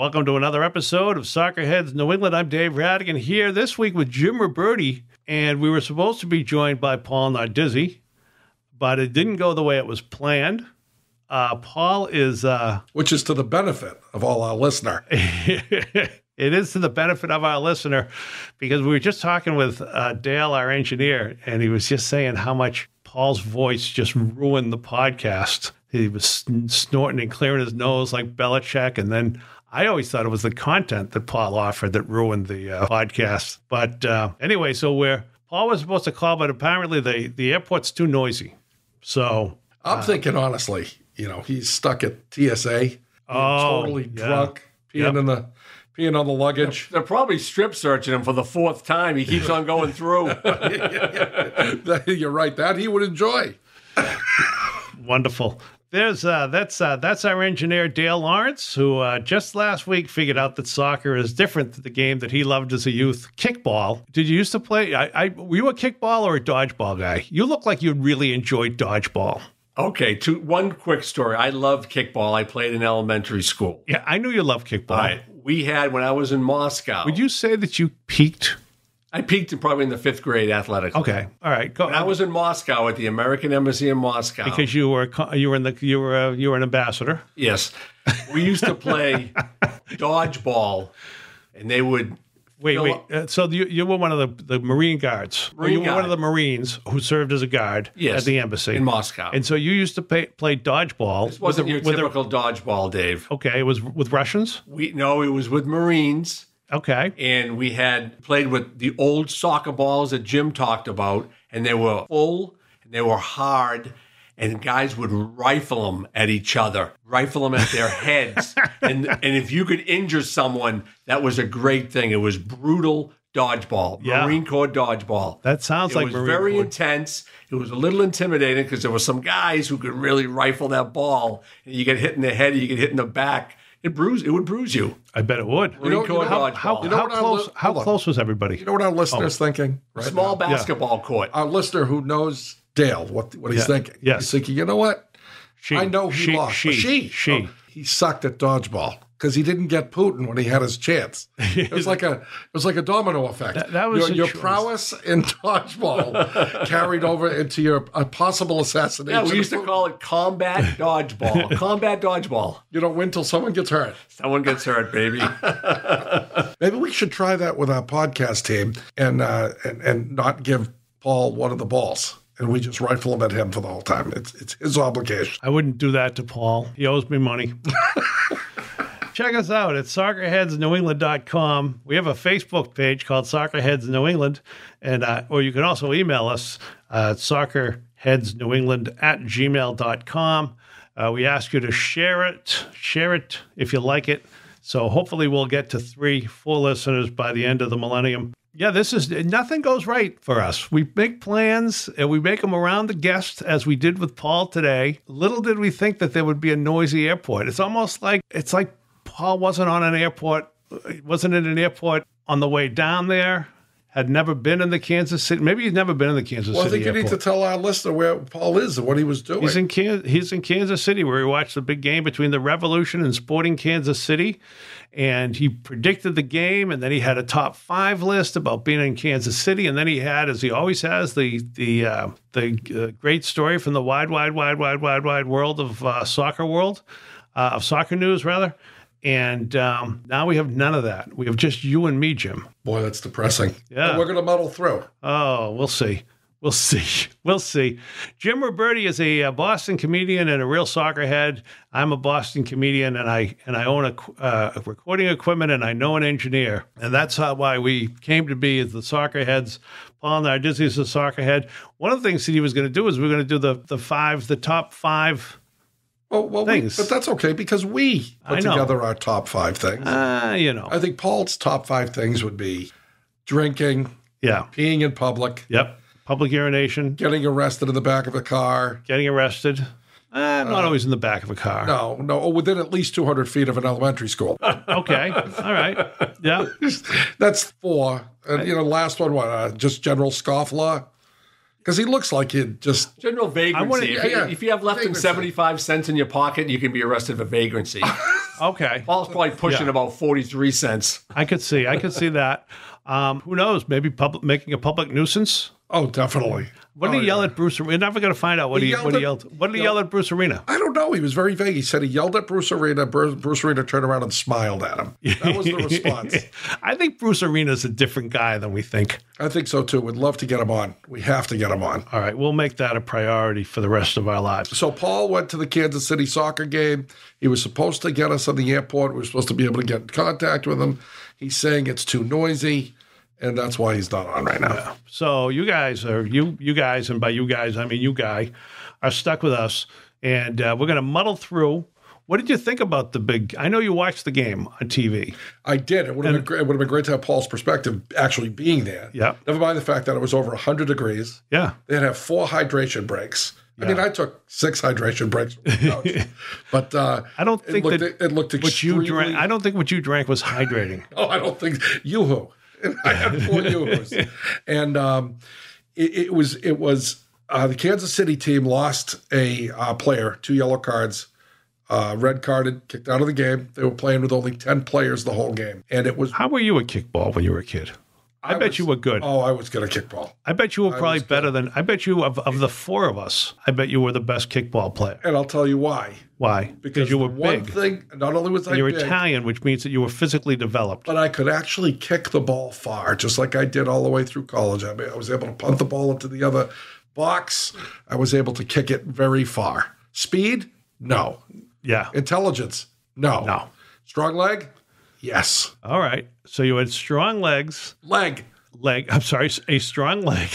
Welcome to another episode of Soccerheads New England. I'm Dave Rattigan here this week with Jim Ruberti, and we were supposed to be joined by Paul Nardizzi, but it didn't go the way it was planned. Paul is... Which is to the benefit of all our listener. It is to the benefit of our listener, because we were just talking with Dale, our engineer, and he was just saying how much Paul's voice just ruined the podcast. He was snorting and clearing his nose like Belichick, and then I always thought it was the content that Paul offered that ruined the podcast. But anyway, so Paul was supposed to call, but apparently the airport's too noisy. So I'm thinking, honestly, he's stuck at TSA, totally drunk, peeing on the luggage. They're probably strip searching him for the fourth time. He keeps on going through. You're right. That he would enjoy. Wonderful. That's our engineer, Dale Lawrence, who just last week figured out that soccer is different than the game that he loved as a youth, kickball. Did you used to play? Were you a kickball or a dodgeball guy? You look like you really enjoyed dodgeball. Okay, one quick story. I loved kickball. I played in elementary school. Yeah, I knew you loved kickball. All right. We had, when I was in Moscow. Would you say that you peaked? I peaked probably in the fifth grade athletically. Okay, all right. Go. When I was in Moscow at the American Embassy in Moscow. Because you were an ambassador. Yes, we used to play dodgeball, and they would. Wait. So you were one of the Marine Guards. You were one of the Marines who served as a guard at the embassy in Moscow. And so you used to play dodgeball. This wasn't your typical dodgeball, Dave. Okay, it was with Russians? No, it was with Marines. Okay. And we had played with the old soccer balls that Jim talked about, and they were full, and they were hard, and guys would rifle them at each other, rifle them at their heads. And if you could injure someone, that was a great thing. It was brutal dodgeball, Marine Corps dodgeball. That sounds like Marine Corps. It was very intense. It was a little intimidating because there were some guys who could really rifle that ball, and you get hit in the head, you get hit in the back. It would bruise you. I bet it would. How close was everybody? You know what our listener's thinking? Right Small basketball court. Our listener who knows Dale, what he's thinking. Yes. He's thinking, you know what? I know he lost. He sucked at dodgeball because he didn't get Putin when he had his chance. It was like a domino effect. That was your prowess in dodgeball carried over into your possible assassination. Yeah, we used to call it combat dodgeball. Combat dodgeball. You don't win till someone gets hurt. Someone gets hurt, baby. Maybe we should try that with our podcast team and not give Paul one of the balls. And we just rifle him at him for the whole time. It's his obligation. I wouldn't do that to Paul. He owes me money. Check us out at soccerheadsnewengland.com. We have a Facebook page called Soccerheads New England, and or you can also email us at soccerheadsnewengland@gmail.com. We ask you to share it if you like it. So hopefully we'll get to 3 full listeners by the end of the millennium. Yeah, nothing goes right for us. We make plans and we make them around the guest, as we did with Paul today. Little did we think that there would be a noisy airport. It's almost like Paul wasn't in an airport on the way down there. Had never been in the Kansas City. Maybe he's never been in the Kansas City Well, I think you airport. need to tell our listener where Paul is and what he was doing. He's in Kansas City, where he watched the big game between the Revolution and Sporting Kansas City, and he predicted the game. And then he had a top 5 list about being in Kansas City, and then he had, as he always has, the great story from the wide world of soccer news rather. And now we have none of that. We have just you and me, Jim. Boy, that's depressing. Yeah. But we're going to muddle through. Oh, we'll see. We'll see. Jim Ruberti is a Boston comedian and a real soccerhead. I'm a Boston comedian, and I own a recording equipment, and I know an engineer. And that's why we came to be as the Soccerheads. Paul Nardizzi is a soccerhead. One of the things that he was going to do is we're going to do the top 5 Well, things. But that's okay because we put together our top 5 things. I think Paul's top 5 things would be drinking, peeing in public, public urination, getting arrested in the back of a car, not always in the back of a car. No, within at least 200 feet of an elementary school. Okay, all right, yeah, that's 4. And last one, just general scofflaw. Because he looks like he'd just... General vagrancy. If you have less than 75 cents in your pocket, you can be arrested for vagrancy. Okay. Paul's probably pushing about 43 cents. I could see that. Who knows? Maybe making a public nuisance. Oh, definitely. What did he yell at Bruce? We're never going to find out what he yelled. What did he yell at Bruce Arena? I don't know. He was very vague. He said he yelled at Bruce Arena. Bruce Arena turned around and smiled at him. That was the response. I think Bruce Arena's a different guy than we think. I think so, too. We'd love to get him on. We have to get him on. All right. We'll make that a priority for the rest of our lives. So Paul went to the Kansas City soccer game. He was supposed to get us at the airport. We were supposed to be able to get in contact with him. He's saying it's too noisy. And that's why he's not on right now. Yeah. So you guys, and by you guys, I mean you guy, are stuck with us. And we're going to muddle through. What did you think about the big? I know you watched the game on TV. I did. It would have been great to have Paul's perspective actually being there. Yeah. Never mind the fact that it was over 100 degrees. Yeah. They had to have 4 hydration breaks. Yeah. I mean, I took 6 hydration breaks from the couch. But I don't think it looked extremely... I don't think what you drank was hydrating. Oh, I don't think... Yoo-hoo. I had 4 Yoo-hoos. And it was the Kansas City team lost a player, 2 yellow cards, red carded, kicked out of the game. They were playing with only 10 players the whole game. And it was... How were you at kickball when you were a kid? I bet you were good. Oh, I was good at kickball. I bet you were probably better than... I bet you, of the 4 of us, I bet you were the best kickball player. And I'll tell you why. Why? Because you were one big. Thing, not only was I You're big, Italian, which means that you were physically developed. but I could actually kick the ball far, just like I did all the way through college. I mean, I was able to punt the ball into the other box. I was able to kick it very far. Speed? No. Yeah. Intelligence? No. No. Strong leg? Yes. All right. So you had strong legs. I'm sorry, a strong leg.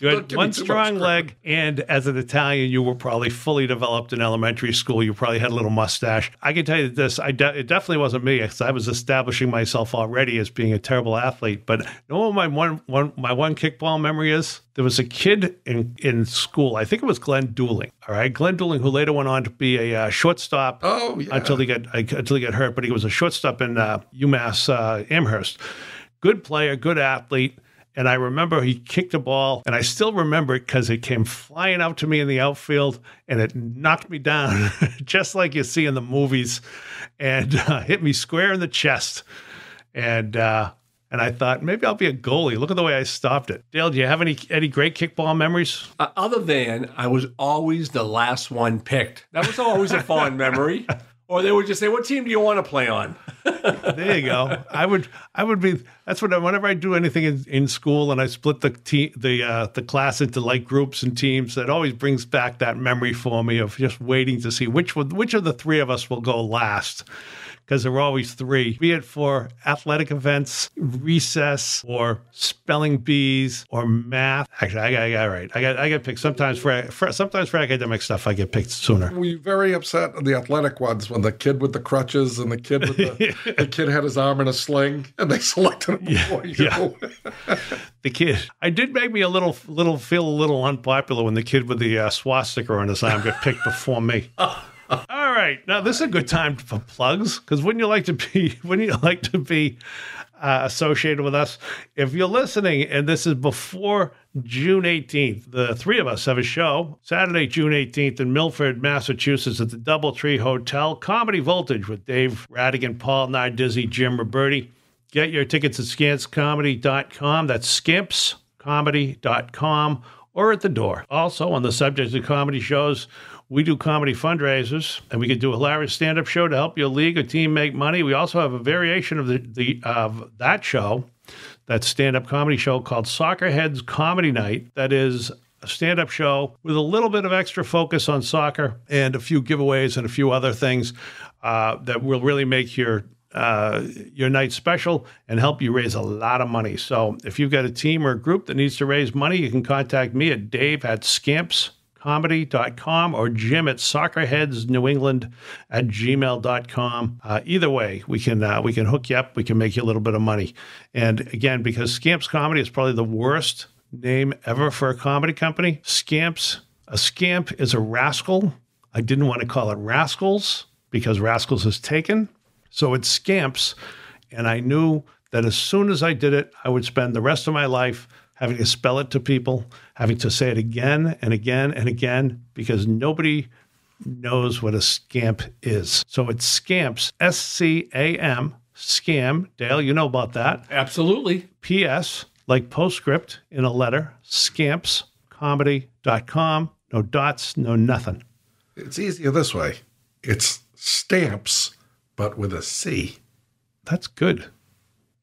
You had one strong leg, and as an Italian, you were probably fully developed in elementary school. You probably had a little mustache. I can tell you this, it definitely wasn't me, because I was establishing myself already as being a terrible athlete. But you know what my one kickball memory is? There was a kid in school, I think it was Glenn Dooling, all right? Glenn Dooling, who later went on to be a shortstop until he got hurt, but he was a shortstop in UMass Amherst. Good player, good athlete. And I remember he kicked a ball, and I still remember it because it came flying out to me in the outfield, and it knocked me down, just like you see in the movies, and hit me square in the chest. And I thought, maybe I'll be a goalie. Look at the way I stopped it. Dale, do you have any great kickball memories? Other than I was always the last one picked. That was always a fond memory. Or they would just say, "What team do you want to play on?" There you go. I would be. That's what whenever I do anything in school and I split the class into like groups and teams, that always brings back that memory for me of just waiting to see which of the 3 of us will go last. Because there were always 3, be it for athletic events, recess, or spelling bees, or math. Actually, I got right. I got picked sometimes for academic stuff. I get picked sooner. Were you very upset on the athletic ones when the kid with the crutches and the kid with the kid had his arm in a sling and they selected him before you? Yeah. The kid. I did make me feel a little unpopular when the kid with the swastika on his arm got picked before me. All right, now this is a good time for plugs, because wouldn't you like to be associated with us? If you're listening, and this is before June 18th, the 3 of us have a show Saturday, June 18th in Milford, Massachusetts, at the DoubleTree Hotel. Comedy Voltage with Dave Rattigan, Paul Nardizzi, Jim Ruberti. Get your tickets at scampscomedy.com. That's scampscomedy.com, or at the door. Also, on the subject of comedy shows, we do comedy fundraisers, and we can do a hilarious stand-up show to help your league or team make money. We also have a variation of of that show, that stand-up comedy show called Soccerheads Comedy Night. That is a stand-up show with a little bit of extra focus on soccer and a few giveaways and a few other things that will really make your night special and help you raise a lot of money. So if you've got a team or a group that needs to raise money, you can contact me at dave@scampscomedy.com or Jim at Soccerheads@gmail.com. Either way, we can hook you up. We can make you a little bit of money. And again, because Scamps Comedy is probably the worst name ever for a comedy company. Scamps. A scamp is a rascal. I didn't want to call it Rascals because Rascals is taken. So it's Scamps. And I knew that as soon as I did it, I would spend the rest of my life having to spell it to people, having to say it again and again and again, because nobody knows what a scamp is. So it's scamps, S-C-A-M, scam. Dale, you know about that. Absolutely. P.S., like postscript in a letter, scampscomedy.com. No dots, no nothing. It's easier this way. It's stamps, but with a C. That's good.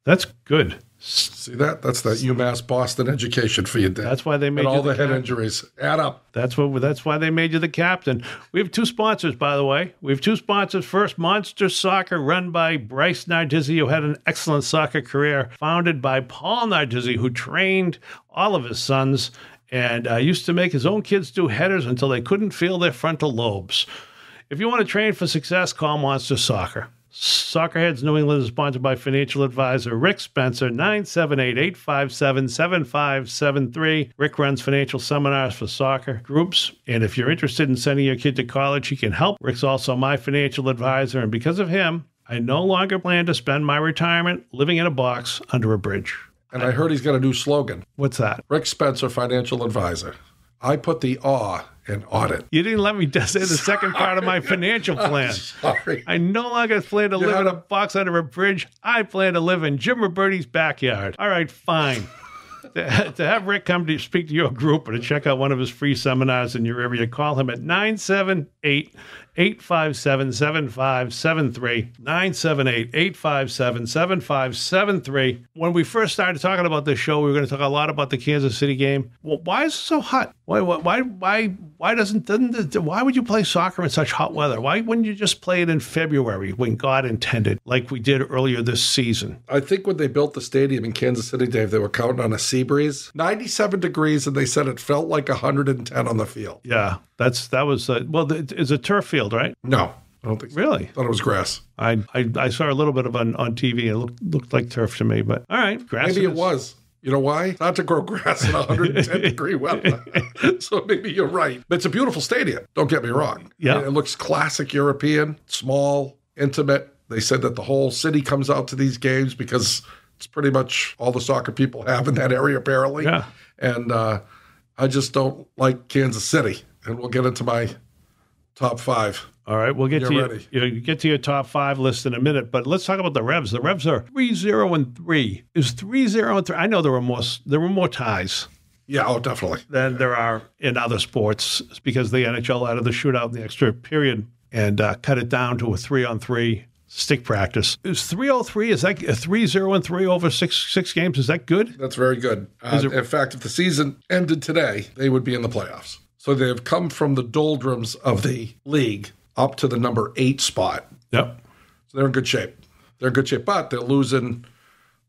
That's good. See that? That's that UMass Boston education for you, Dad. That's why they made and you all the head captain. injuries add up. That's why they made you the captain. We have two sponsors, by the way. We have two sponsors. First, Monster Soccer, run by Bryce Nardizzi, who had an excellent soccer career, founded by Paul Nardizzi, who trained all of his sons and used to make his own kids do headers until they couldn't feel their frontal lobes. If you want to train for success, call Monster Soccer. Soccerheads New England is sponsored by financial advisor Rick Spencer, 978-857-7573. Rick runs financial seminars for soccer groups, and if you're interested in sending your kid to college, he can help. Rick's also my financial advisor, and because of him, I no longer plan to spend my retirement living in a box under a bridge. And I heard he's got a new slogan. What's that? Rick Spencer, financial advisor. I put the awe in audit. You didn't let me say the second part of my financial plan. Sorry. I no longer plan to live in a box under a bridge. I plan to live in Jim Ruberti's backyard. All right, fine. To have Rick come to speak to your group or to check out one of his free seminars in your area, call him at 978-857-7573. 978-857-7573. When we first started talking about this show, we were going to talk a lot about the Kansas City game. Well, why is it so hot? Why would you play soccer in such hot weather? Why wouldn't you just play it in February when God intended, like we did earlier this season? I think when they built the stadium in Kansas City, Dave, they were counting on a sea breeze. 97 degrees, and they said it felt like 110 on the field. Yeah, that was it's a turf field, right? No, I don't think so. Really? I thought it was grass. I saw a little bit of it on TV. It looked like turf to me, but all right, grass. Maybe it was. You know why? Not to grow grass in 110 degree weather. So maybe you're right. But it's a beautiful stadium. Don't get me wrong. Yeah. It looks classic European, small, intimate. They said that the whole city comes out to these games because it's pretty much all the soccer people have in that area, apparently. Yeah. And I just don't like Kansas City. And we'll get into my top five. All right, we'll get to your top five list in a minute, but let's talk about the Revs. The Revs are 3-0-3. Is 3-0-3? I know there were more ties. Yeah, oh, definitely. Than there are in other sports because the NHL added the shootout in the extra period and cut it down to a 3-on-3 stick practice. Is 3-0-3? Is that a 3-0-3 over six games? Is that good? That's very good. In fact, if the season ended today, they would be in the playoffs. So they have come from the doldrums of the league up to the number 8 spot. Yep. So they're in good shape. But they're losing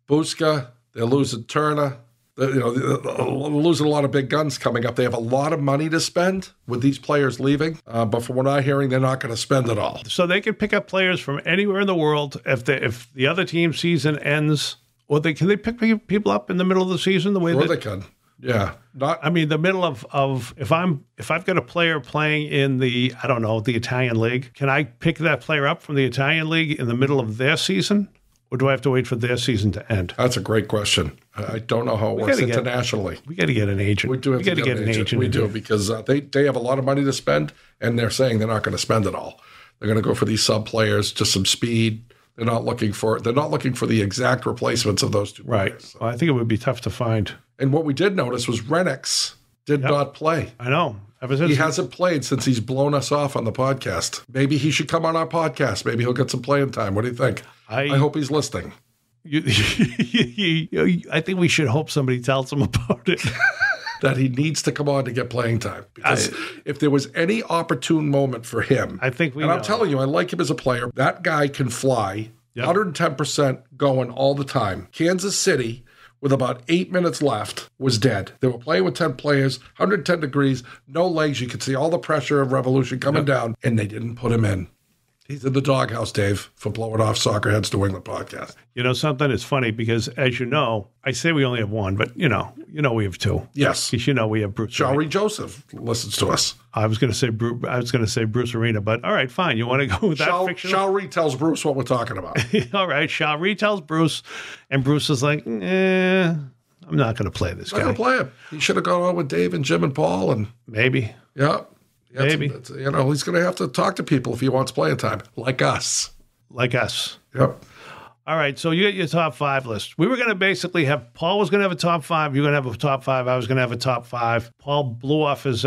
Buska. They're losing Turner. They're losing a lot of big guns coming up. They have a lot of money to spend with these players leaving. But from what I'm hearing, they're not going to spend it all. So they can pick up players from anywhere in the world if the other team's season ends. Or can they pick people up in the middle of the season the way they can. Yeah. The middle of if I've got a player playing in the Italian league, can I pick that player up from the Italian league in the middle of their season? Or do I have to wait for their season to end? That's a great question. I don't know how it works internationally. We got to get an agent. We do have to get an agent. We do because they have a lot of money to spend, and they're saying they're not going to spend it all. They're going to go for these sub players, just some speed. They're not looking for the exact replacements of those two players. Right. Well, I think it would be tough to find. And what we did notice was Renix did not play. I know. He hasn't played since he's blown us off on the podcast. Maybe he should come on our podcast. Maybe he'll get some playing time. What do you think? I hope he's listening. I think we should hope somebody tells him about it. That he needs to come on to get playing time. Because if there was any opportune moment for him, I think I'm telling you, I like him as a player. That guy can fly 110% going all the time. Kansas City, with about 8 minutes left, was dead. They were playing with 10 players, 110 degrees, no legs. You could see all the pressure of Revolution coming down, and they didn't put him in. He's in the doghouse, Dave, for blowing off Soccerheads New England podcast. You know something? It's funny because, as you know, I say we only have one, but you know we have two. Yes, because we have Bruce. Shari Joseph listens to us. I was going to say Bruce Arena, but all right, fine. You want to go with that? Shari tells Bruce what we're talking about. All right, Shari tells Bruce, and Bruce is like, I'm not going to play this guy. I'm not going to play him. He should have gone on with Dave and Jim and Paul, and maybe. Yeah. Maybe. You know, he's going to have to talk to people if he wants playing time, like us. Like us. Yep. All right, so you get your top 5 list. We were going to basically have Paul was going to have a top 5. You were going to have a top 5. I was going to have a top 5. Paul blew off his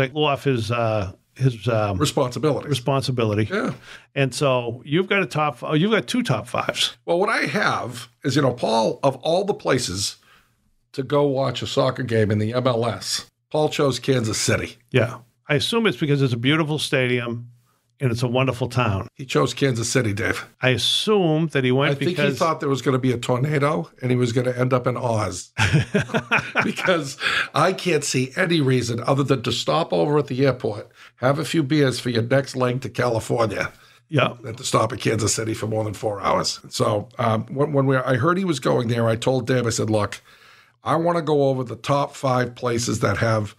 responsibility. Yeah. And so you've got you've got 2 top 5s. Well, what I have is, you know, Paul, of all the places to go watch a soccer game in the MLS, Paul chose Kansas City. Yeah. I assume it's because it's a beautiful stadium and it's a wonderful town. He chose Kansas City, Dave. I assume that he went because... I think he thought there was going to be a tornado and he was going to end up in Oz. Because I can't see any reason other than to stop over at the airport, have a few beers for your next leg to California. Yeah. Than to stop at Kansas City for more than 4 hours. So when I heard he was going there, I told Dave, I said, look, I want to go over the top 5 places that have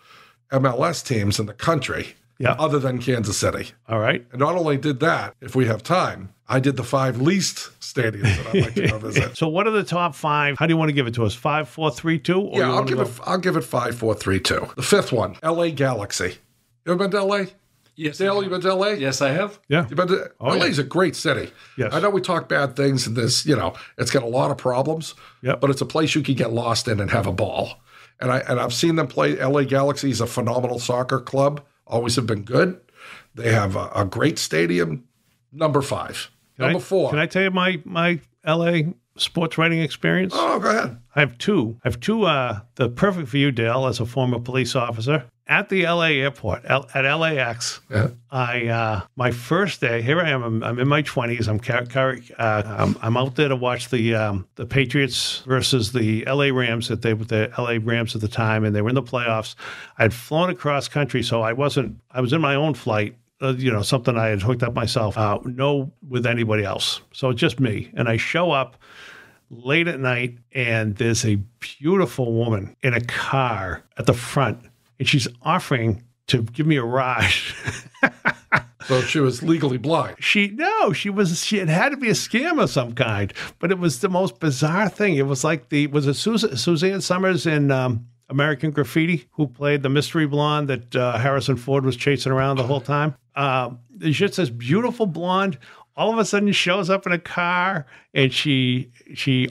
MLS teams in the country. Yeah. Other than Kansas City. All right. And not only did that, if we have time, I did the 5 least stadiums that I'd like to go visit. So what are the top 5? How do you want to give it to us? 5, 4, 3, 2? Yeah, I'll give it 5, 4, 3, 2. The 5th one, LA Galaxy. You ever been to LA? Yes. Dale, you been to LA? Yes, I have. Yeah. You've been to LA's a great city. Yes. I know we talk bad things in this, you know, it's got a lot of problems, but it's a place you can get lost in and have a ball. And I've seen them play. LA Galaxy is a phenomenal soccer club. Always have been good. They have a great stadium. Number 5. Number 4. Can I tell you my LA sports writing experience? Oh, go ahead. I have 2. The perfect for you, Dale, as a former police officer. At the LA airport, at LAX, my first day, here I am, I'm in my 20s. I'm out there to watch the Patriots versus the LA Rams the LA Rams at the time, and they were in the playoffs. I'd flown across country, so I was in my own flight. Something I had hooked up myself, no with anybody else. So just me. And I show up late at night, and there's a beautiful woman in a car at the front, and she's offering to give me a ride. So she was legally blind. She had had to be a scam of some kind, but it was the most bizarre thing. It was like Suzanne Summers in American Graffiti, who played the mystery blonde that Harrison Ford was chasing around the whole time. There's just this beautiful blonde. All of a sudden, shows up in a car, and she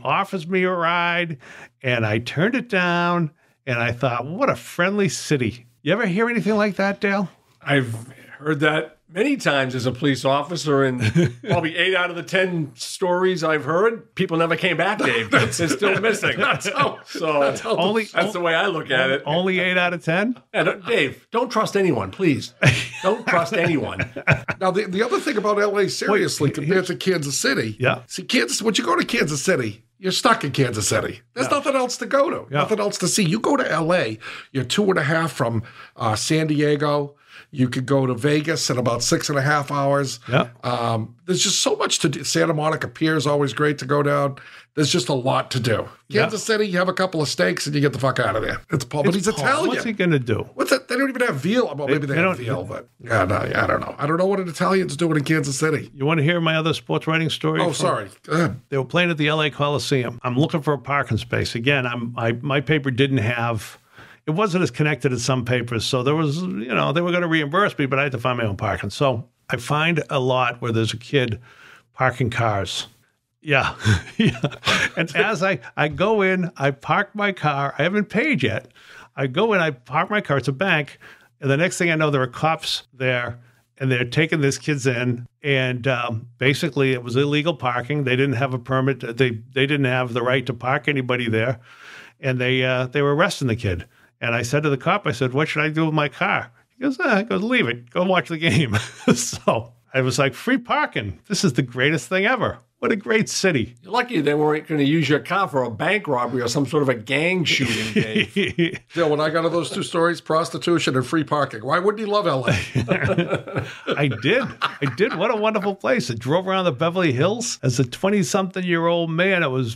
offers me a ride, and I turned it down, and I thought, what a friendly city. You ever hear anything like that, Dale? I've heard that many times as a police officer, and probably 8 out of the 10 stories I've heard, people never came back, Dave. They're still missing. That's the way I look at it. Only 8 out of 10? Yeah, Dave, don't trust anyone, please. Don't trust anyone. Now, the other thing about LA, seriously, compared to Kansas City, see, when you go to Kansas City, you're stuck in Kansas City. There's nothing else to go to, nothing else to see. You go to LA, you're 2.5 from San Diego. You could go to Vegas in about 6.5 hours. Yeah. There's just so much to do. Santa Monica Pier is always great to go down. There's just a lot to do. Kansas City, you have a couple of steaks and you get the fuck out of there. It's Paul, but he's Paul. Italian. What's he going to do? What's that? They don't even have veal. Well, maybe they have veal, but I don't know. I don't know what an Italian's doing in Kansas City. You want to hear my other sports writing story? Oh, sorry. Go ahead. They were playing at the LA Coliseum. I'm looking for a parking space. Again, my paper didn't have... It wasn't as connected as some papers, so there was, they were going to reimburse me, but I had to find my own parking. So I find a lot where there's a kid parking cars. Yeah. And as I go in, I park my car. I haven't paid yet. I go in, I park my car. It's a bank. And the next thing I know, there are cops there, and they're taking these kids in. And basically, it was illegal parking. They didn't have a permit. They didn't have the right to park anybody there. And they were arresting the kid. And I said to the cop, I said, what should I do with my car? He goes, leave it. Go watch the game. So I was like, free parking. This is the greatest thing ever. What a great city. You're lucky they weren't going to use your car for a bank robbery or some sort of a gang shooting, Dave. Yeah, when I got to those 2 stories, prostitution and free parking. Why wouldn't he love LA? I did. What a wonderful place. I drove around the Beverly Hills as a 20-something-year-old man. It was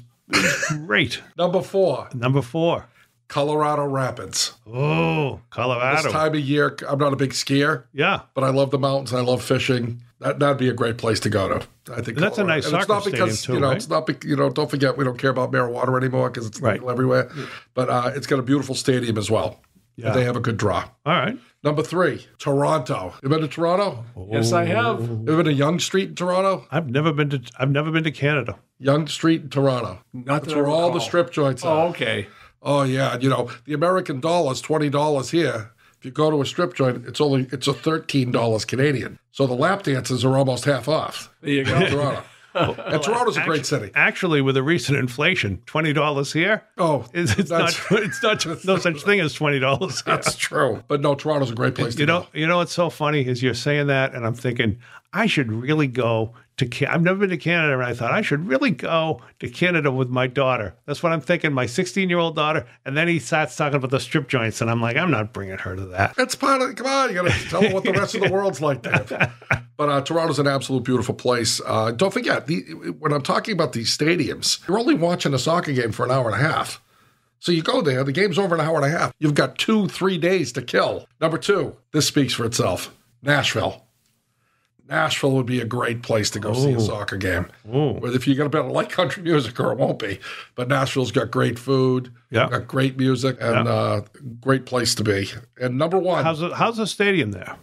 great. Number 4. Colorado Rapids. Oh, Colorado. This time of year, I'm not a big skier. Yeah. But I love the mountains. I love fishing. That'd be a great place to go to. I think that's a nice soccer stadium too, right? It's not, don't forget we don't care about marijuana anymore because it's legal everywhere. But it's got a beautiful stadium as well. but they have a good draw. All right. Number 3, Toronto. You been to Toronto? Yes, I have. You been to Yonge Street in Toronto? I've never been to Canada. Yonge Street in Toronto. Not That's that I where all the recall. strip joints are. Oh, okay. Oh yeah, the American dollar is $20 here. If you go to a strip joint, it's a $13 Canadian. So the lap dances are almost half off. There you in go. Toronto. And Toronto's a great city. Actually, with the recent inflation, $20 here. Oh, It's not no such thing as $20 here. that's true. But no, Toronto's a great place to go. You know what's so funny is you're saying that, and I'm thinking I should really go to. I've never been to Canada, and I thought I should really go to Canada with my daughter. That's what I'm thinking. My 16-year-old daughter, and then he starts talking about the strip joints, and I'm like, I'm not bringing her to that. That's part of. Come on, you got to tell them what the rest of the world's like, Dave. But Toronto's an absolute beautiful place. Don't forget, when I'm talking about these stadiums, you're only watching a soccer game for an hour and a half. So you go there, the game's over an hour and a half. You've got 2-3 days to kill. Number 2, this speaks for itself. Nashville. Nashville would be a great place to go see a soccer game. But if you're going to bet on light country music, or it won't be. But Nashville's got great food, got great music, and great place to be. And number 1. How's the stadium there?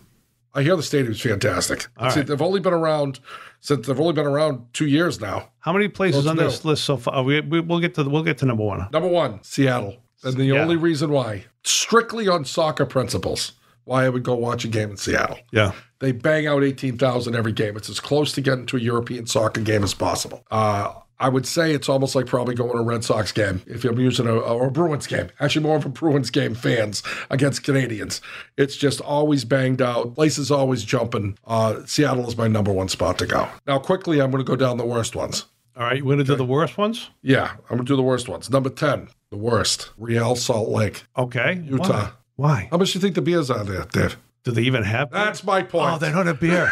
I hear the stadium's fantastic. Right. They've only been around 2 years now. How many places So on it's this list so far? We'll get to number 1. Number 1, Seattle. And the only reason why, strictly on soccer principles, why I would go watch a game in Seattle. Yeah. They bang out 18,000 every game. It's as close to getting to a European soccer game as possible. I would say it's almost like probably going to a Red Sox game if I'm using a Bruins game. Actually, more of a Bruins game fans against Canadians. It's just always banged out. Places always jumping. Seattle is my number 1 spot to go. Now, quickly, I'm going to go down the worst ones. All right. You want to do the worst ones? Yeah, I'm going to do the worst ones. Number 10, the worst. Real Salt Lake, Okay. Utah. Why? How much do you think the beers are there, Dave? Do they even have beer? That's my point. Oh, they don't have beer.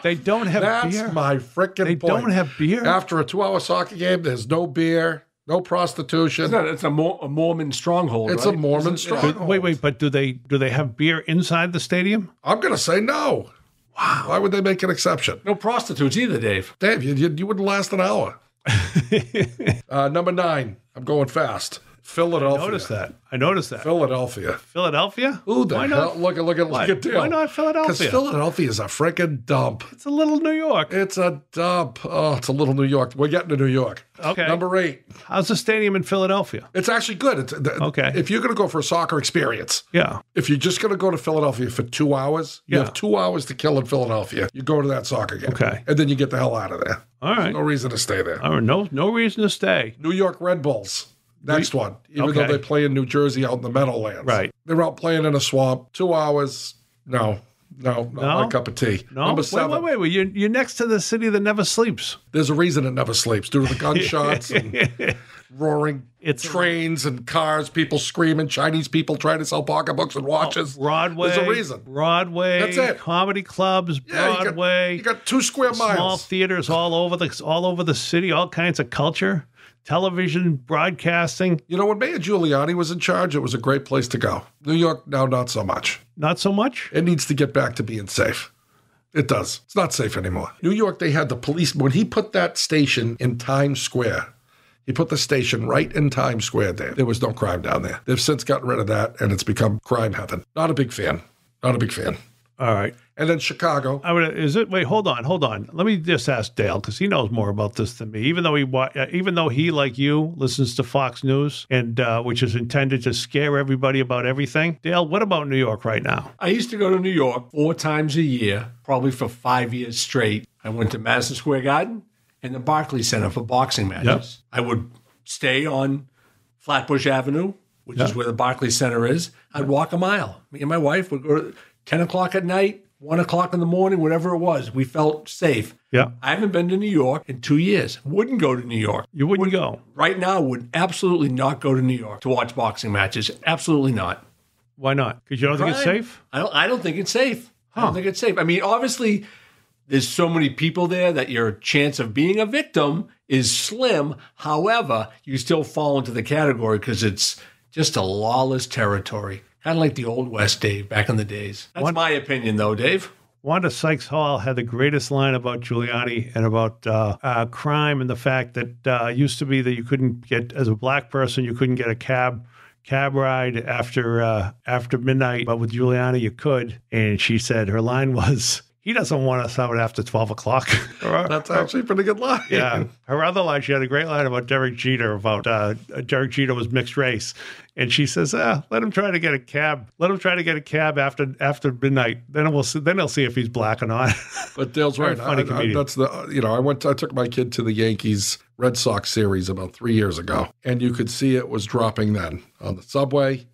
They don't have beer. That's my freaking point. They don't have beer? After a 2-hour soccer game, there's no beer, no prostitution. It's a Mormon stronghold. It's right? a Mormon stronghold. Wait, but do they have beer inside the stadium? I'm going to say no. Wow. Why would they make an exception? No prostitutes either, Dave. Dave, you wouldn't last an hour. Number 9, I'm going fast. Philadelphia. I noticed that. Philadelphia. Philadelphia? Who the Why hell? not? Look at Dale. Why not Philadelphia? Because Philadelphia is a freaking dump. It's a little New York. It's a dump. Oh, it's a little New York. We're getting to New York. Okay. Number 8. How's the stadium in Philadelphia? It's actually good. Okay. If you're going to go for a soccer experience, Yeah. if you're just going to go to Philadelphia for 2 hours, you Yeah. have 2 hours to kill in Philadelphia. You go to that soccer game. Okay. And then you get the hell out of there. All right. No reason to stay there. All right. No reason to stay. New York Red Bulls. Next one. Even though Okay. they play in New Jersey out in the Meadowlands. Right. They're out playing in a swamp. 2 hours. No, not my cup of tea. No. Number 7. Wait. You're next to the city that never sleeps. There's a reason it never sleeps due to the gunshots and roaring It's- trains and cars, people screaming, Chinese people trying to sell pocketbooks and watches. Broadway. There's a reason. Broadway. That's it. Comedy clubs. Yeah, Broadway. You got 2 square small miles. theaters all over the city. All kinds of culture. Television, broadcasting. You know, when Mayor Giuliani was in charge, it was a great place to go. New York, now not so much. Not so much. It needs to get back to being safe. It does. It's not safe anymore. New York, they had the police. When he put that station in Times Square, he put the station right in Times Square there. There was no crime down there. They've since gotten rid of that, and it's become crime heaven. Not a big fan. Not a big fan. All right. And then Chicago. Wait, hold on. Let me just ask Dale, because he knows more about this than me. Even though he, like you, listens to Fox News, and which is intended to scare everybody about everything. Dale, what about New York right now? I used to go to New York 4 times a year, probably for 5 years straight. I went to Madison Square Garden and the Barclays Center for boxing matches. Yep. I would stay on Flatbush Avenue, which is where the Barclays Center is. I'd walk a mile. Me and my wife would go to 10 o'clock at night, 1 o'clock in the morning, whatever it was. We felt safe. Yeah. I haven't been to New York in 2 years. Wouldn't go to New York. You wouldn't go? Right now, would absolutely not go to New York to watch boxing matches. Absolutely not. Why not? Because you don't think it's safe? I don't think it's safe. I don't think it's safe. I mean, obviously, there's so many people there that your chance of being a victim is slim. However, you still fall into the category because it's just a lawless territory. Kind of like the Old West, Dave, back in the days. That's my opinion, though, Dave. Wanda Sykes Hall had the greatest line about Giuliani and about crime, and the fact that used to be that you couldn't get, as a black person, you couldn't get a cab cab ride after midnight, but with Juliana you could. And she said her line was, he doesn't want us out after 12 o'clock. That's actually a pretty good line. Yeah. Her other line, she had a great line about Derek Jeter, about Derek Jeter was mixed race. And she says, let him try to get a cab. Let him try to get a cab after midnight. Then we'll see, then he'll see if he's black or not. But Dale's right. Funny comedian. That's I took my kid to the Yankees Red Sox series about 3 years ago, and you could see it was dropping then on the subway.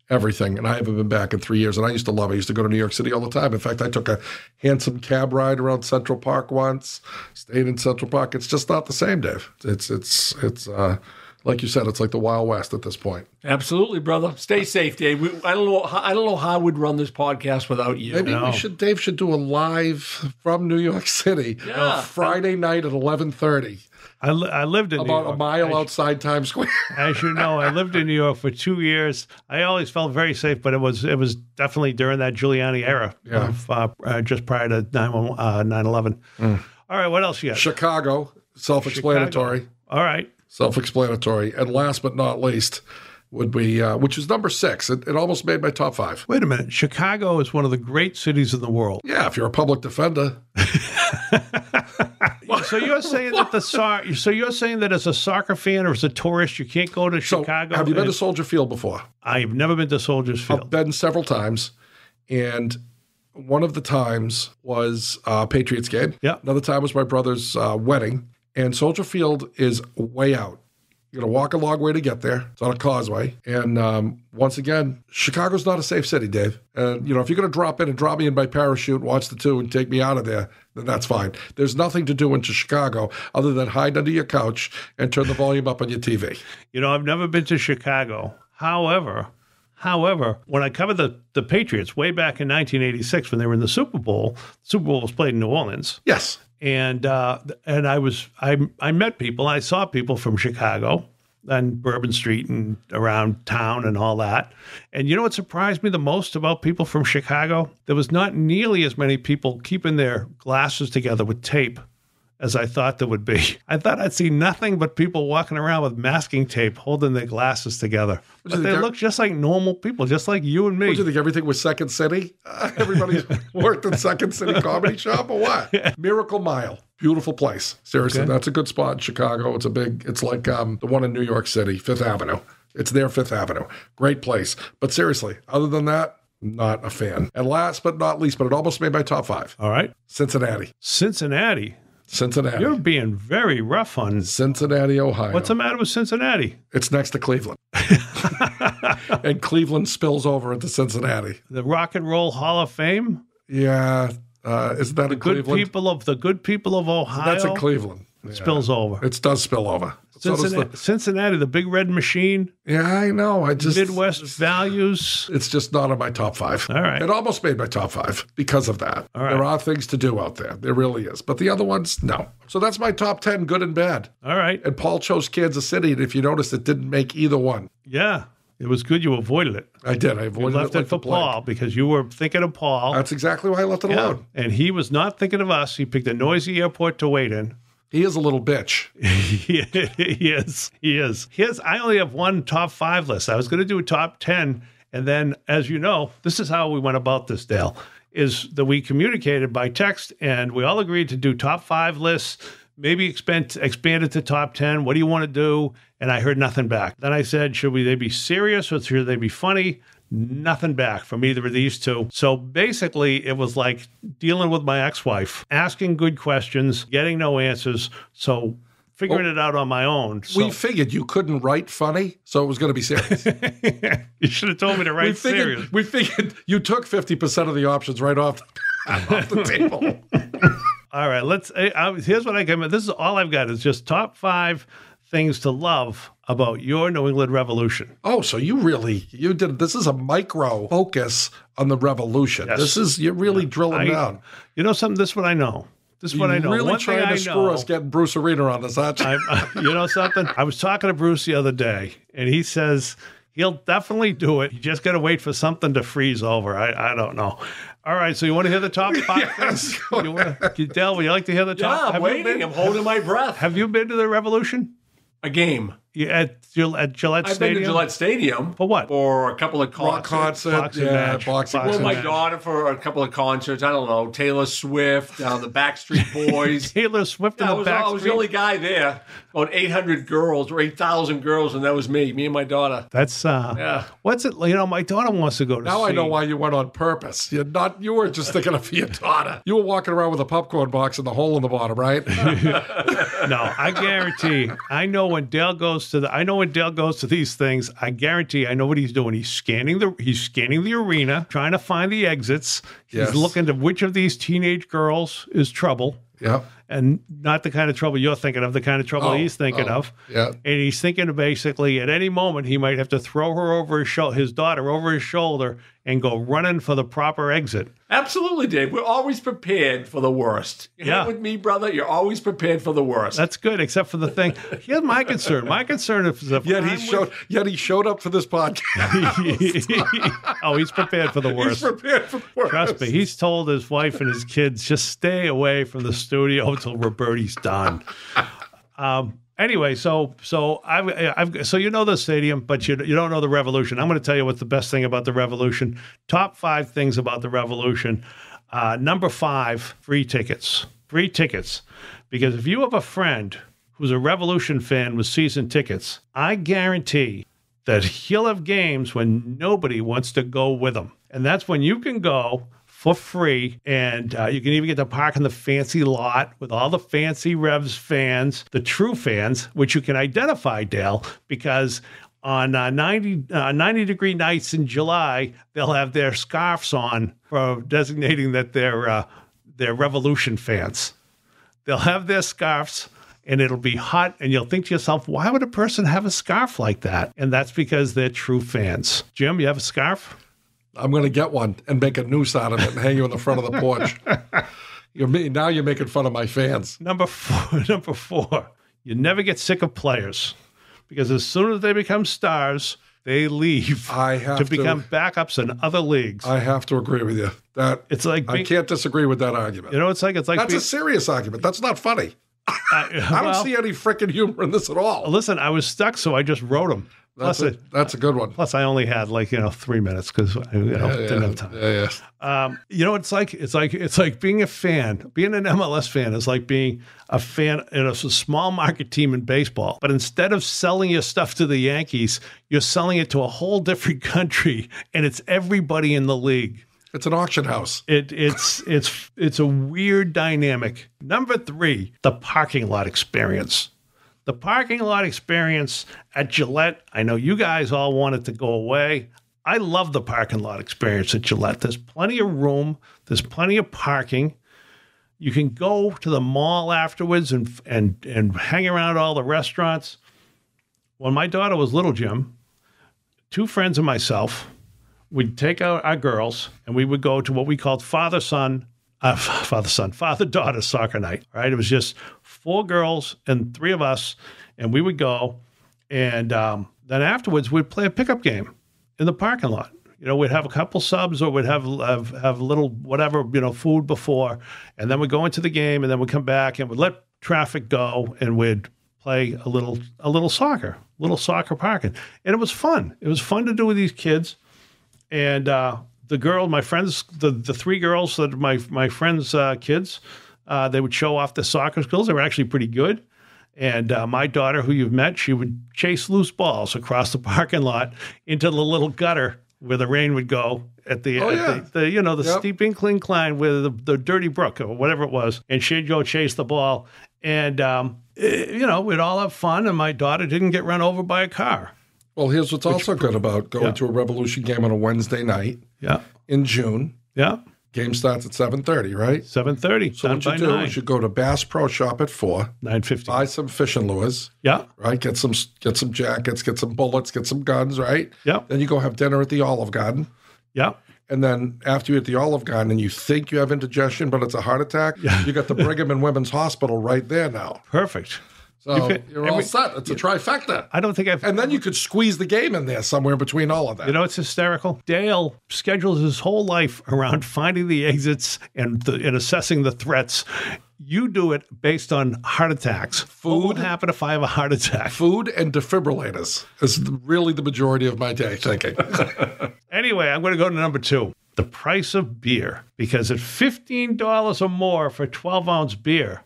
Everything. And I haven't been back in 3 years. And I used to love it. I used to go to New York City all the time. In fact, I took a handsome cab ride around Central Park once, stayed in Central Park. It's just not the same, Dave. It's like you said, it's like the Wild West at this point. Absolutely, brother. Stay safe, Dave. I don't know how we'd run this podcast without you. Maybe Dave should do a live from New York City Friday night at 11:30. I lived in New York. About a mile outside Times Square. As you know, I lived in New York for 2 years. I always felt very safe, but it was definitely during that Giuliani era of just prior to 9/11. All right, what else you got? Chicago, self-explanatory. Chicago. All right. Self-explanatory. And last but not least would be, which was number 6. It almost made my top 5. Wait a minute. Chicago is one of the great cities in the world. Yeah, if you're a public defender. So you're saying that as a soccer fan or as a tourist, you can't go to Chicago? Have you been to Soldier Field before? I've never been to Soldier Field. I've been several times, and one of the times was a Patriots game. Yeah. Another time was my brother's wedding, and Soldier Field is way out. You're going to walk a long way to get there. It's on a causeway. And once again, Chicago's not a safe city, Dave. And, if you're going to drop me in by parachute, watch the 2 and take me out of there, then that's fine. There's nothing to do into Chicago other than hide under your couch and turn the volume up on your TV. I've never been to Chicago. However, when I covered the Patriots way back in 1986 when they were in the Super Bowl was played in New Orleans. Yes. And I met people. I saw people from Chicago and Bourbon Street and around town and all that. And you know what surprised me the most about people from Chicago? There was not nearly as many people keeping their glasses together with tape as I thought there would be. I thought I'd see nothing but people walking around with masking tape holding their glasses together. But they look just like normal people, just like you and me. What do you think, everything was Second City? Everybody worked in Second City Comedy Shop or what? Miracle Mile. Beautiful place. Seriously, That's a good spot in Chicago. It's like the one in New York City, Fifth Avenue. It's their Fifth Avenue. Great place. But seriously, other than that, not a fan. And last but not least, but it almost made my top 5. All right. Cincinnati. You're being very rough on Cincinnati, Ohio. What's the matter with Cincinnati? It's next to Cleveland. And Cleveland spills over into Cincinnati. The Rock and Roll Hall of Fame? Yeah. Isn't that in Cleveland? The good people of Ohio? That's in Cleveland. Spills over. It does spill over. Cincinnati, the big red machine. Yeah, I know. Midwest values. It's just not in my top 5. All right. It almost made my top 5 because of that. All right. There are things to do out there. There really is. But the other ones, no. So that's my top 10, good and bad. All right. And Paul chose Kansas City, and if you noticed, it didn't make either one. Yeah. It was good you avoided it. I did. I avoided you left it for Paul because you were thinking of Paul. That's exactly why I left it alone. And he was not thinking of us. He picked a noisy airport to wait in. He is a little bitch. He is. I only have one top 5 list. I was going to do a top 10. And then, as you know, this is how we went about this, Dale, is that we communicated by text and we all agreed to do top 5 lists, maybe expand it to top 10. What do you want to do? And I heard nothing back. Then I said, they be serious or should they be funny? Nothing back from either of these two. So basically, it was like dealing with my ex-wife, asking good questions, getting no answers. So figuring it out on my own. We figured you couldn't write funny, so it was going to be serious. You should have told me to write serious. We figured you took 50% of the options right off the table. All right, here's what I got. This is all I've got is just top 5 things to love about your New England Revolution. Oh, so you did. This is a micro focus on the Revolution. Yes. You're really drilling down. You know something? This is what I know. Really One trying to screw us getting Bruce Arena on this, aren't you? You know something? I was talking to Bruce the other day, and he says he'll definitely do it. You just got to wait for something to freeze over. I don't know. All right, so you want to hear the top 5 things? Dale, would you like to hear the top? Yeah, I'm waiting. I'm holding my breath. Have you been to the Revolution? A game. At Gillette I've Stadium? been to Gillette Stadium. For what? For a couple of Rock concerts. concert, Boxing match. boxing. Well, my match. daughter for a couple of concerts. I don't know, Taylor Swift, the Backstreet Boys. Taylor Swift and I the was the Backstreet. only guy there. About 800 girls or 8,000 girls, and that was me and my daughter. That's Yeah. What's it? My daughter wants to go to. Now see. I know why you went on purpose. You weren't just thinking of your daughter. You were walking around with a popcorn box and the hole in the bottom, right? No, I guarantee. I know when Dale goes to these things. I guarantee. I know what he's doing. He's scanning the arena, trying to find the exits. He's Yes. looking to which of these teenage girls is trouble. Yep. And not the kind of trouble you're thinking of, the kind of trouble he's thinking of. Yeah. And he's thinking of basically at any moment he might have to throw her over his daughter over his shoulder and go running for the proper exit. Absolutely, Dave. We're always prepared for the worst. You Yeah. hang with me, brother. You're always prepared for the worst. That's good, except for the thing. Here's my concern. My concern is if Yet I'm he showed up for this podcast. oh, he's prepared for the He's worst. prepared for the worst. Trust me, he's told his wife and his kids just stay away from the studio until Ruberti's done. Anyway, so you know the stadium, but you don't know the Revolution. I'm going to tell you what's the best thing about the Revolution. Top 5 things about the Revolution. Number 5, free tickets. Free tickets, because if you have a friend who's a Revolution fan with season tickets, I guarantee that he'll have games when nobody wants to go with him. And that's when you can go for free, and you can even get to park in the fancy lot with all the fancy REVS fans, the true fans, which you can identify, Dale, because on 90-degree nights in July, they'll have their scarves on for designating that they're Revolution fans. They'll have their scarves, and it'll be hot, and you'll think to yourself, why would a person have a scarf like that? And that's because they're true fans. Jim, you have a scarf? I'm going to get one and make a noose out of it and hang you in the front of the porch. Now you're making fun of my fans. Number 4, you never get sick of players, because as soon as they become stars, they leave to become backups in other leagues. I have to agree with you. It's like I can't disagree with that argument. You know, it's like That's a serious argument. That's not funny. I don't see any freaking humor in this at all. Listen, I was stuck, so I just wrote them. That's a good one. Plus, I only had 3 minutes because I didn't have time. Yeah. It's like being a fan. Being an MLS fan is like being a fan in a small market team in baseball. But instead of selling your stuff to the Yankees, you're selling it to a whole different country, and it's everybody in the league. It's an auction house. It's a weird dynamic. Number 3, the parking lot experience. The parking lot experience at Gillette, I know you guys all want it to go away. I love the parking lot experience at Gillette. There's plenty of room. There's plenty of parking. You can go to the mall afterwards and hang around all the restaurants. When my daughter was little, Jim, 2 friends and myself, we'd take out our girls and we would go to what we called father-daughter soccer night. Right? It was just 4 girls and 3 of us, and we would go, and then afterwards we'd play a pickup game in the parking lot. We'd have a couple subs, or we'd have little whatever food before, and then we'd go into the game, and then we'd come back and we'd let traffic go, and we'd play a little soccer parking, and it was fun. It was fun to do with these kids, and the girl, my friends, the 3 girls that are my friends' kids, they would show off the soccer skills. They were actually pretty good. And my daughter, who you've met, she would chase loose balls across the parking lot into the little gutter where the rain would go at the steep incline with the dirty brook or whatever it was. And she'd go chase the ball. And, we'd all have fun. And my daughter didn't get run over by a car. Well, here's what's also good about going to a Revolution game on a Wednesday night in June. Yeah. Game starts at 7:30, right? 7:30. So what you do is you go to Bass Pro Shop at 4. 9:50. Buy some fishing lures. Yeah. Right? Get some jackets, get some bullets, get some guns, right? Yeah. Then you go have dinner at the Olive Garden. Yeah. And then after you're at the Olive Garden and you think you have indigestion, but it's a heart attack, you got the Brigham and Women's Hospital right there now. Perfect. So you're all set. It's a trifecta. I don't think And then you could squeeze the game in there somewhere between all of that. It's hysterical. Dale schedules his whole life around finding the exits and assessing the threats. You do it based on heart attacks. What will happen if I have a heart attack? Food and defibrillators is really the majority of my day thinking. Anyway, I'm going to go to number 2. The price of beer. Because at $15 or more for 12-ounce beer,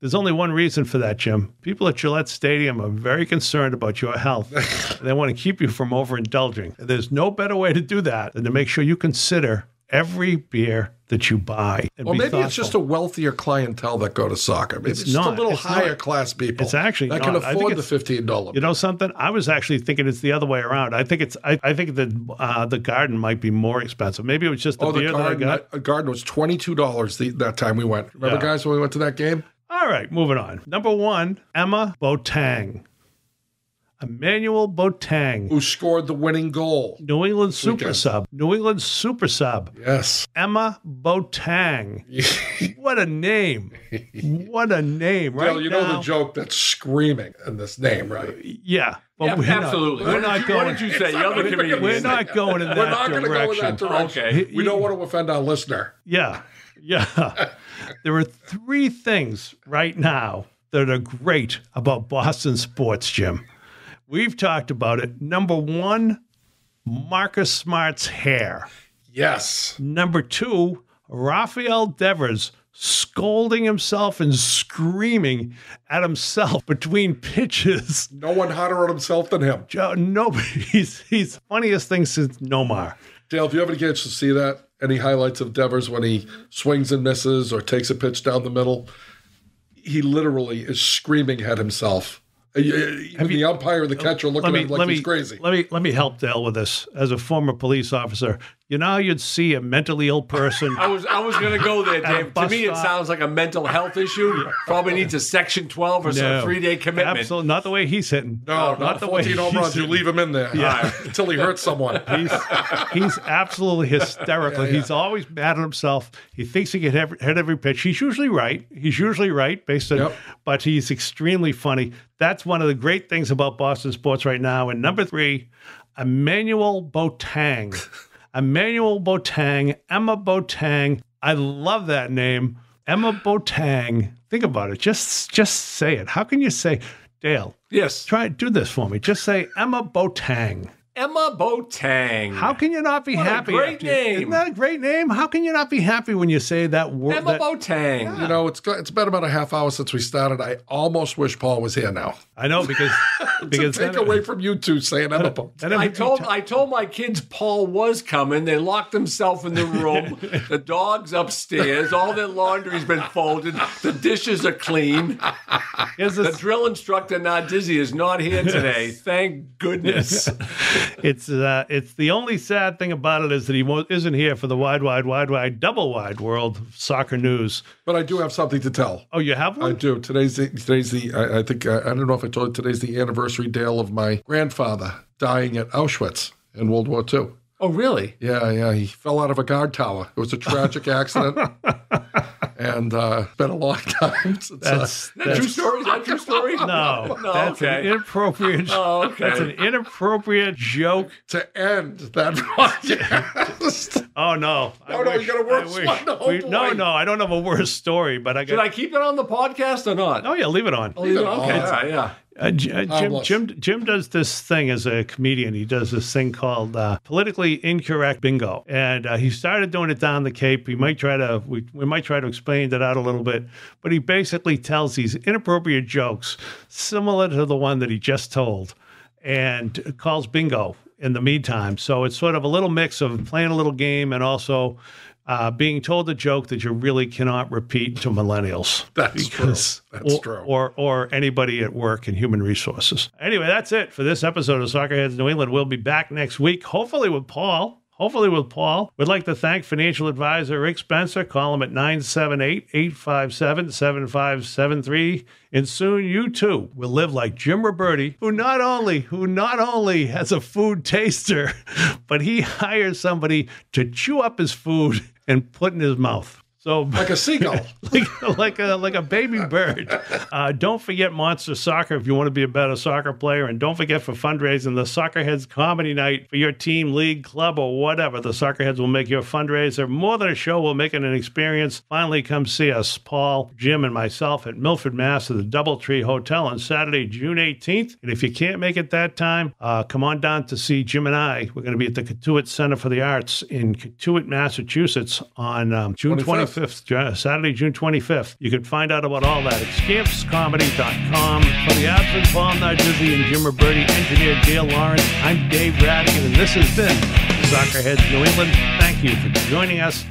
there's only one reason for that, Jim. People at Gillette Stadium are very concerned about your health. They want to keep you from overindulging. There's no better way to do that than to make sure you consider every beer that you buy. Well, maybe it's just a wealthier clientele that go to soccer. Maybe it's just a little higher class people. It's actually that can afford the $15. You know something? I was actually thinking it's the other way around. I think the Garden might be more expensive. Maybe it was just the beer that I got. The Garden was $22 that time we went. Remember, guys, when we went to that game? All right, moving on. Number 1, Emma Boateng. Emmanuel Boateng. Who scored the winning goal. New England Super Sub. Yes. Emma Boateng. What a name. What a name. Right Dale, you know the joke that's screaming in this name, right? Yeah. But absolutely. We're not going. What did you say? You're the comedian. We're not going in that direction. We're not going to go in that direction. Okay. We don't want to offend our listener. Yeah. There are 3 things right now that are great about Boston sports, Jim. We've talked about it. Number 1, Marcus Smart's hair. Yes. Number 2, Rafael Devers scolding himself and screaming at himself between pitches. No one harder on himself than him. Nobody. He's funniest thing since Nomar. Dale, if you ever get a chance to see that, any highlights of Devers when he swings and misses or takes a pitch down the middle, he literally is screaming at himself. The umpire and the catcher looking at him like he's crazy. Let me help Dale with this. As a former police officer, you know how you'd see a mentally ill person. I was going to go there, Dave. To me, it sounds like a mental health issue. Probably needs a Section 12 or some 3-day commitment. Absolutely not the way he's hitting. No, not the 14 home runs. You leave him in there until he hurts someone. He's absolutely hysterical. He's always mad at himself. He thinks he can hit every pitch. He's usually right based on, but he's extremely funny. That's one of the great things about Boston sports right now. And number 3, Emmanuel Boateng. Emmanuel Boateng, Emma Boateng. I love that name. Emma Boateng. Think about it. Just say it. How can you say, Dale? Yes. Do this for me. Just say Emma Boateng. Emma Boateng. How can you not be happy? What a great name. Isn't that a great name? How can you not be happy when you say that word? Emma Boateng. Yeah. You know, it's been about a half hour since we started. I almost wish Paul was here now. I know, because to take away from you two saying Emma Boateng. I told my kids Paul was coming. They locked themselves in the room. The dog's upstairs. All their laundry's been folded. The dishes are clean. The drill instructor Nardizzi is not here today. Thank goodness. It's the only sad thing about it is that he isn't here for the wide, double wide world of soccer news. But I do have something to tell. Oh, you have one? I do. Today's the I think I don't know if I told you, today's the anniversary, Dale, of my grandfather dying at Auschwitz in World War II. Oh, really? Yeah. He fell out of a guard tower. It was a tragic accident. And it's been a long time since. That's true story? Is that true story? No, that's okay. an inappropriate. Oh, okay. That's an inappropriate joke to end that podcast. Oh no! You got a worse one. No, I don't have a worse story, but I got. Should I keep it on the podcast or not? Oh yeah, leave it on. Leave it on. Okay, yeah. Jim does this thing as a comedian. He does this thing called politically incorrect bingo, and he started doing it down the Cape. We might try to explain that out a little bit, but he basically tells these inappropriate jokes similar to the one that he just told, and calls bingo in the meantime. So it's sort of a little mix of playing a little game and also being told a joke that you really cannot repeat to millennials. That's true. Or anybody at work in human resources. Anyway, that's it for this episode of Soccerheads New England. We'll be back next week, hopefully with Paul. We'd like to thank financial advisor Rick Spencer. Call him at 978-857-7573. And soon you too will live like Jim Ruberti, who not only has a food taster, but he hires somebody to chew up his food and put in his mouth. So Like a seagull. like a baby bird. Don't forget Monster Soccer if you want to be a better soccer player. And don't forget for fundraising, the Soccerheads Comedy Night for your team, league, club, or whatever. The Soccerheads will make your fundraiser more than a show. We'll make it an experience. Finally, come see us, Paul, Jim, and myself at Milford, Mass. at the Doubletree Hotel on Saturday, June 18th. And if you can't make it that time, come on down to see Jim and I. We're going to be at the Katuitt Center for the Arts in Katuitt, Massachusetts on June 25th, Saturday, June 25th. You can find out about all that at scampscomedy.com. For the absent Paul, Nardizzi, and Jim Ruberti, engineer Dale Lawrence, I'm Dave Rattigan, and this has been Soccerheads New England. Thank you for joining us.